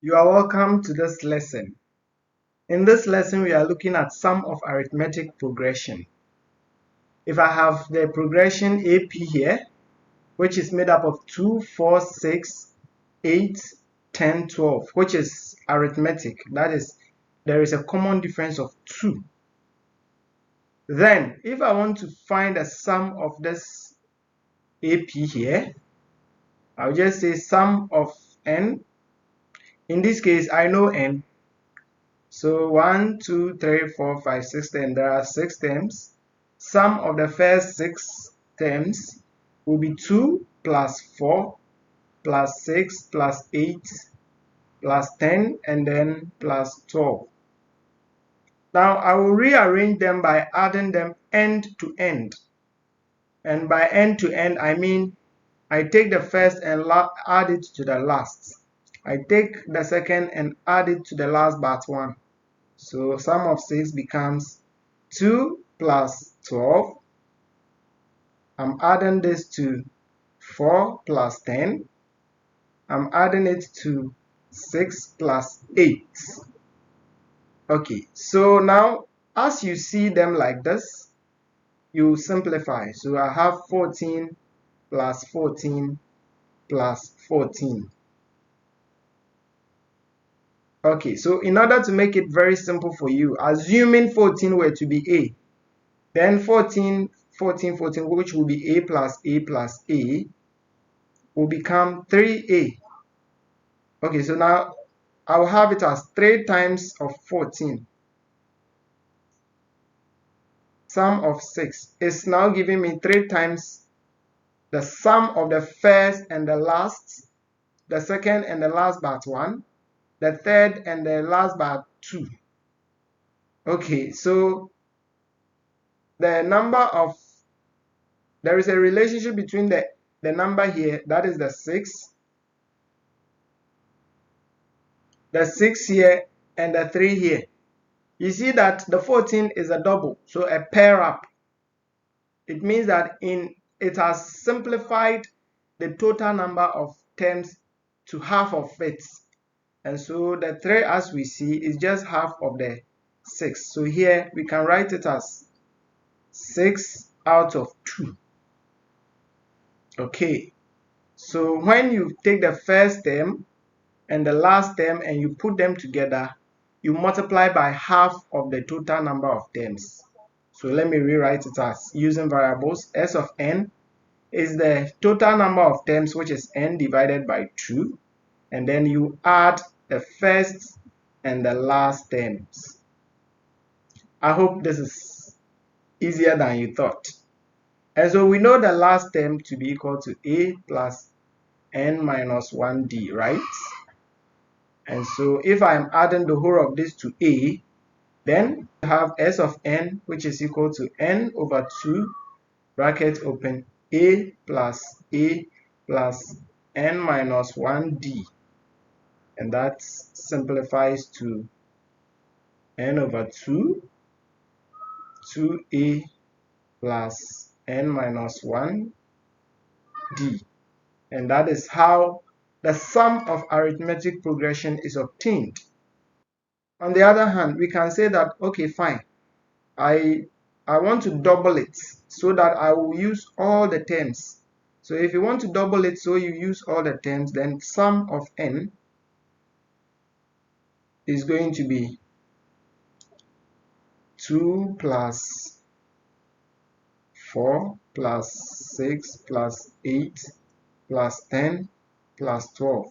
You are welcome to this lesson. In this lesson, we are looking at sum of arithmetic progression. If I have the progression AP here, which is made up of 2, 4, 6, 8, 10, 12, which is arithmetic, that is, there is a common difference of 2. Then, if I want to find the sum of this AP here, I'll just say sum of n. In this case, I know n. So 1, 2, 3, 4, 5, 6 terms. There are 6 terms. Sum of the first 6 terms will be 2 plus 4 plus 6 plus 8 plus 10 and then plus 12. Now I will rearrange them by adding them end to end. And by end to end, I mean I take the first and add it to the last. I take the second and add it to the last but one. So sum of 6 becomes 2 plus 12. I'm adding this to 4 plus 10. I'm adding it to 6 plus 8. Okay, so now as you see them like this, you simplify. So I have 14 plus 14 plus 14. Okay, so in order to make it very simple for you, assuming 14 were to be A, then 14, 14, 14, which will be A plus A plus A, will become 3A. Okay, so now I'll have it as 3 times of 14. Sum of 6 is now giving me 3 times the sum of the first and the last, the second and the last but 1, the third and the last but 2. Okay, so the number of, there is a relationship between the number here, that is the 6, the 6 here, and the 3 here. You see that the 14 is a double, so a pair up. It means that it has simplified the total number of terms to half of it. And so the 3, as we see, is just half of the 6. So here we can write it as 6 out of 2. Okay, so when you take the first term and the last term and you put them together, you multiply by half of the total number of terms. So let me rewrite it as using variables. S of n is the total number of terms, which is n divided by 2, and then you add the first and the last terms. I hope this is easier than you thought. And so we know the last term to be equal to a plus n minus 1d, right? And so if I'm adding the whole of this to a, then we have S of n, which is equal to n over 2, bracket open, a plus n minus 1d. And that simplifies to n over 2, 2a plus n minus 1d. And that is how the sum of arithmetic progression is obtained. On the other hand, we can say that, okay, fine, I want to double it so that I will use all the terms. So if you want to double it so you use all the terms, then sum of n is going to be 2 plus 4 plus 6 plus 8 plus 10 plus 12.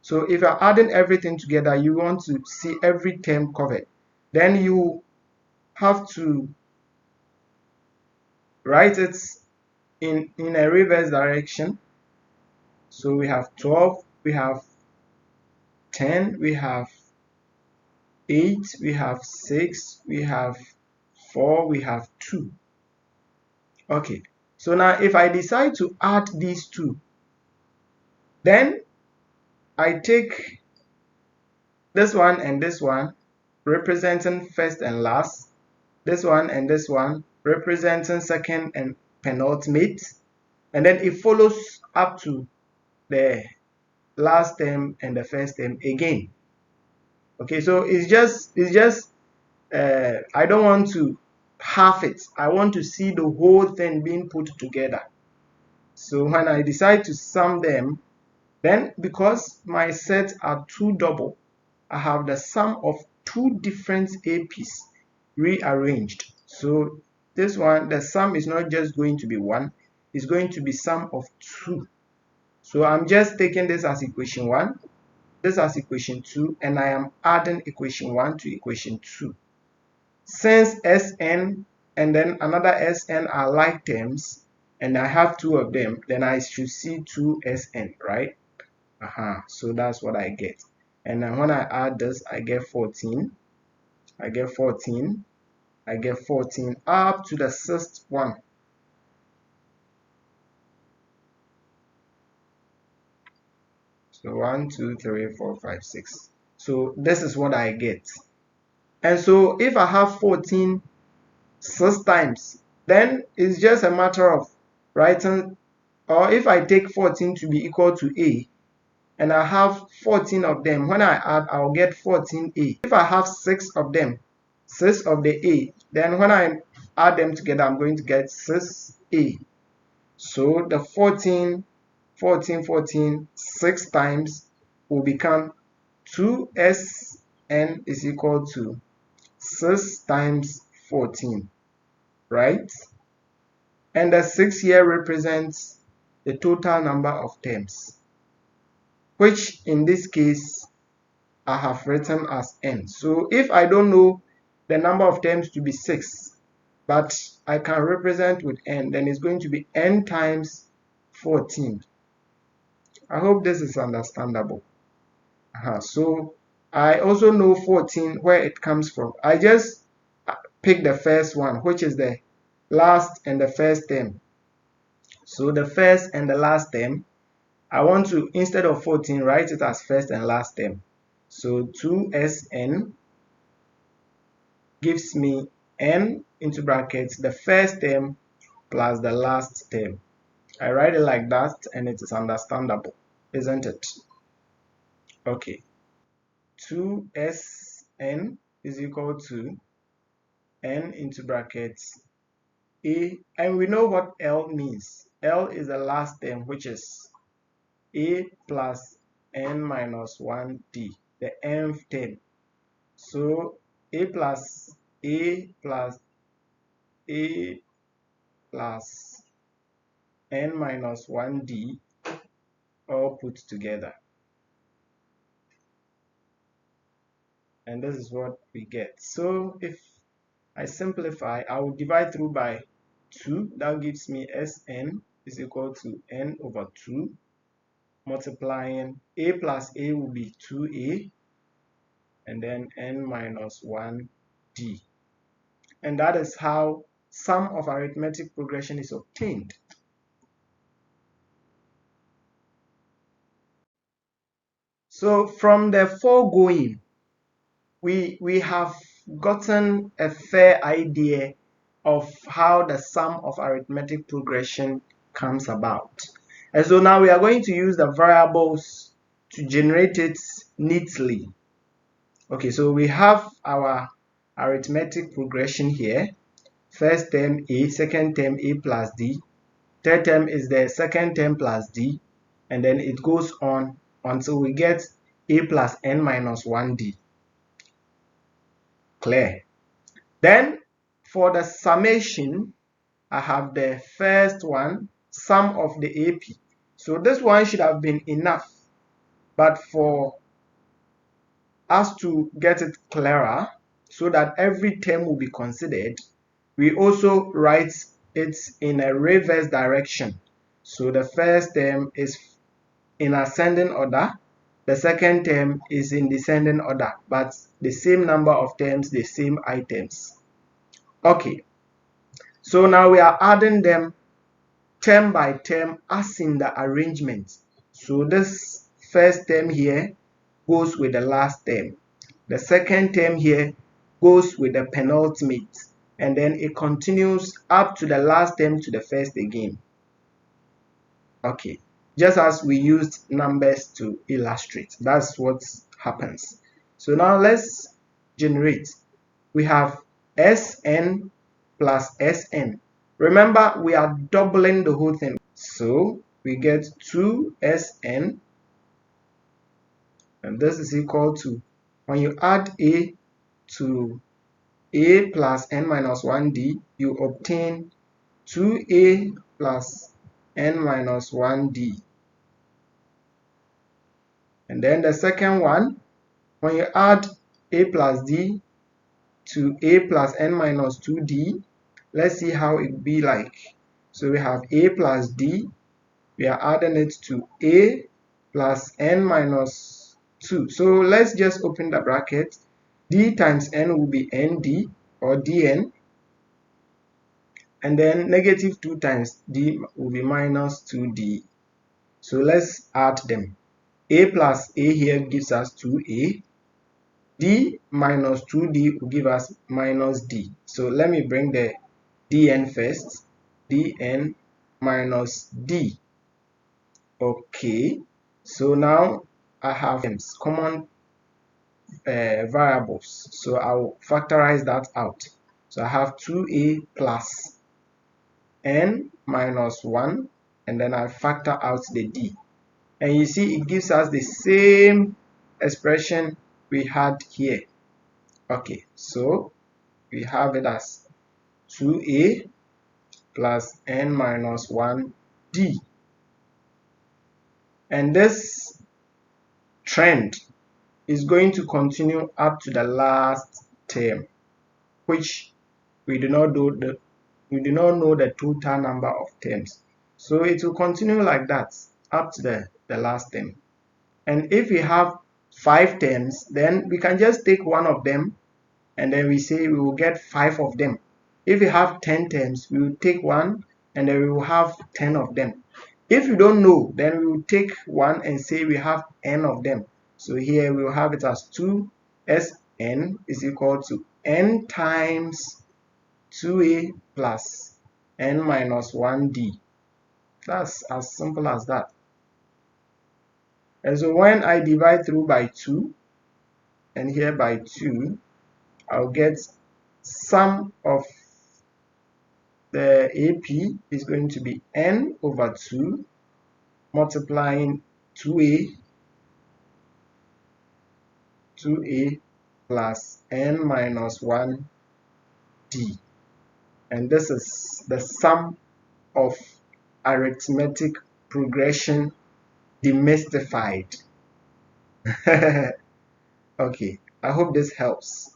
So if you're adding everything together, you want to see every term covered. Then you have to write it in a reverse direction. So we have 12, we have 10, we have 8, we have 6, we have 4, we have 2. Okay, so now if I decide to add these two, then I take this one and this one representing first and last, this one and this one representing second and penultimate, and then it follows up to the last term and the first term again. Okay, so it's just I don't want to half it. I want to see the whole thing being put together. So when I decide to sum them, then because my sets are two double, I have the sum of two different APs rearranged. So this one, the sum is not just going to be one, it's going to be sum of two. So I'm just taking this as equation 1, this as equation 2, and I am adding equation 1 to equation 2. Since Sn and then another Sn are like terms, and I have two of them, then I should see 2Sn, right? So that's what I get. And then when I add this, I get 14. I get 14. I get 14 up to the sixth one. So 1, 2, 3, 4, 5, 6. So this is what I get. And so if I have 14 6 times, then it's just a matter of writing, or if I take 14 to be equal to A, and I have 14 of them, when I add, I'll get 14A. If I have 6 of them, 6 of the A, then when I add them together, I'm going to get 6A. So the 14, 14, 14, 6 times will become 2Sn is equal to 6 times 14, right? And the 6 here represents the total number of terms, which in this case I have written as n. So if I don't know the number of terms to be 6, but I can represent with n, then it's going to be n times 14. I hope this is understandable. So I also know 14 where it comes from. I just pick the first one, which is the last and the first term. So the first and the last term, I want to, instead of 14, write it as first and last term. So 2Sn gives me n into brackets, the first term plus the last term. I write it like that and it is understandable, isn't it? Okay. 2Sn is equal to n into brackets A, and we know what L means. L is the last term, which is A plus n minus 1d, the nth term. So A plus A plus A plus n minus 1d all put together. And this is what we get. So if I simplify, I will divide through by 2. That gives me Sn is equal to n over 2. Multiplying A plus A will be 2A, and then n minus 1d. And that is how sum of arithmetic progression is obtained. So from the foregoing, we have gotten a fair idea of how the sum of arithmetic progression comes about. And so now we are going to use the variables to generate it neatly. Okay, so we have our arithmetic progression here. First term A, second term A plus D, third term is the second term plus D, and then it goes on until we get A plus n minus 1D. Clear? Then for the summation, I have the first one, sum of the AP. So this one should have been enough, but for us to get it clearer so that every term will be considered, we also write it in a reverse direction. So the first term is in ascending order, the second term is in descending order, but the same number of terms, the same items. Okay, so now we are adding them term by term as in the arrangement. So this first term here goes with the last term. The second term here goes with the penultimate, and then it continues up to the last term to the first again. Okay, just as we used numbers to illustrate, that's what happens. So now let's generate. We have Sn plus Sn. Remember, we are doubling the whole thing. So we get 2Sn, and this is equal to, when you add a to a plus n minus 1d, you obtain 2a plus n minus 1d. And then the second one, when you add a plus d to a plus n minus 2d, let's see how it be like. So we have a plus d, we are adding it to a plus n minus 2. So let's just open the bracket. D times n will be nd or dn, and then negative 2 times d will be minus 2d. So let's add them. A plus a here gives us 2a. D minus 2d will give us minus d. So let me bring the dn first. Dn minus d. Okay, so now I have common variables, so I'll factorize that out. So I have 2a plus n minus 1, and then I factor out the d, and you see it gives us the same expression we had here. Okay, so we have it as 2a plus n minus 1 d, and this trend is going to continue up to the last term, which we do not know the total number of terms. So it will continue like that up to the last term. And if we have 5 terms, then we can just take one of them, and then we say we will get 5 of them. If we have 10 terms, we will take one, and then we will have 10 of them. If you don't know, then we will take one and say we have n of them. So here we will have it as 2Sn is equal to n times 2a plus n minus 1d. That's as simple as that. And so when I divide through by 2 and here by 2, I'll get sum of the AP is going to be n over 2 multiplying 2a plus n minus 1d. And this is the sum of arithmetic progression demystified. Okay, I hope this helps.